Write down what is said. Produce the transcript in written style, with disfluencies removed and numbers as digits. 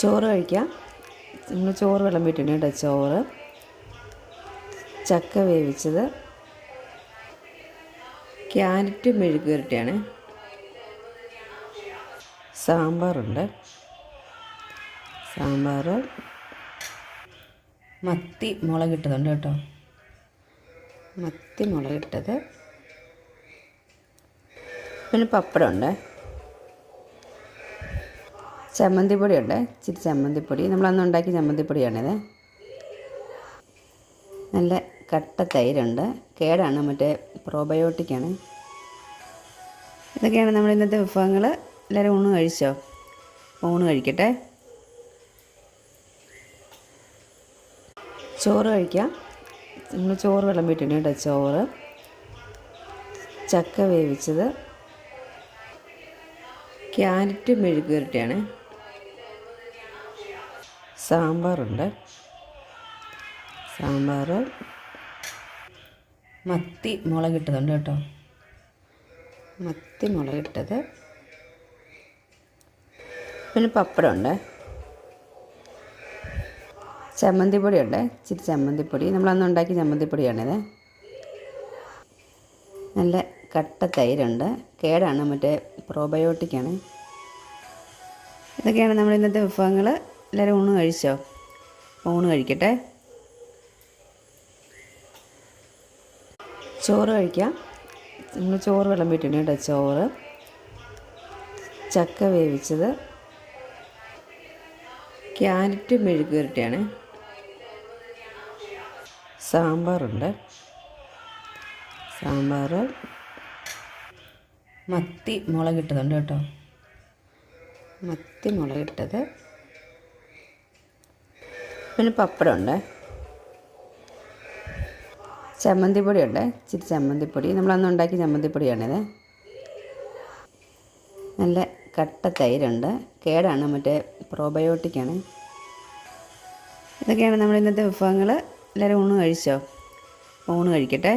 ചോറ് കഴിക്കാം. നമ്മൾ ചോറ് വിളമ്പിയിട്ടുണ്ട് കേട്ടോ. ചോറ്, ചക്ക വേവിച്ചത്, ക്യാരറ്റ് മെഴുക്കുവരട്ടിയാണ്, സാമ്പാറുണ്ട്, സാമ്പാർ, മത്തി മുളകിട്ടതുണ്ട് കേട്ടോ, മത്തി മുളകിട്ടത്, പിന്നെ പപ്പടമുണ്ട്, ചമ്മന്തിപ്പൊടിയുണ്ട്, ഇച്ചിരി ചമ്മന്തിപ്പൊടി, നമ്മളന്ന് ഉണ്ടാക്കിയ ചമ്മന്തിപ്പൊടിയാണിത്. നല്ല കട്ട തൈരുണ്ട്, കേടാണ്, മറ്റേ പ്രോബയോട്ടിക്കാണ്. ഇതൊക്കെയാണ് നമ്മുടെ ഇന്നത്തെ വിഭവങ്ങൾ. എല്ലാവരും ഊണ് കഴിച്ചോ? ഊണ് കഴിക്കട്ടെ. ചോറ് കഴിക്കാം. നമ്മൾ ചോറ് വിളമ്പിയിട്ടുണ്ട് കേട്ടോ. ചോറ്, ചക്ക വേവിച്ചത്, ക്യാരറ്റ് മെഴുക്കുവരട്ടിയാണ്, സാമ്പാറുണ്ട്, സാമ്പാർ, മത്തി മുളകിട്ടതുണ്ട് കേട്ടോ, മത്തി മുളകിട്ടത്, പിന്നെ പപ്പടമുണ്ട്, ചമ്മന്തിപ്പൊടിയുണ്ട്, ഇച്ചിരി ചമ്മന്തിപ്പൊടി, നമ്മളന്ന് ഉണ്ടാക്കിയ ചമ്മന്തിപ്പൊടിയാണിത്. നല്ല കട്ട തൈരുണ്ട്, കേടാണ്, മറ്റേ പ്രോബയോട്ടിക്കാണ്. ഇതൊക്കെയാണ് നമ്മുടെ ഇന്നത്തെ വിഭവങ്ങൾ. എല്ലാവരും ഊണ് കഴിച്ചോ? ഊണ് കഴിക്കട്ടെ. ചോറ് കഴിക്കാം. നമ്മൾ ചോറ് വിളമ്പിയിട്ടുണ്ട് കേട്ടോ. ചോറ്, ചക്ക വേവിച്ചത്, ക്യാരറ്റ് മെഴുക്കുവരട്ടിയാണ്, സാമ്പാറുണ്ട്, സാമ്പാർ, മത്തി മുളകിട്ടതുണ്ട് കേട്ടോ, മത്തി മുളകിട്ടത്, പിന്നെ പപ്പടമുണ്ട്, ചമ്മന്തിപ്പൊടിയുണ്ട്, ഇച്ചിരി ചമ്മന്തിപ്പൊടി, നമ്മളന്ന് ഉണ്ടാക്കിയ ചമ്മന്തിപ്പൊടിയാണിത്. നല്ല കട്ട തൈരുണ്ട്, കേടാണ്, മറ്റേ പ്രോബയോട്ടിക്കാണ്. ഇതൊക്കെയാണ് നമ്മുടെ ഇന്നത്തെ വിഭവങ്ങൾ. എല്ലാവരും ഊണ് കഴിച്ചോ? ഊണ് കഴിക്കട്ടെ.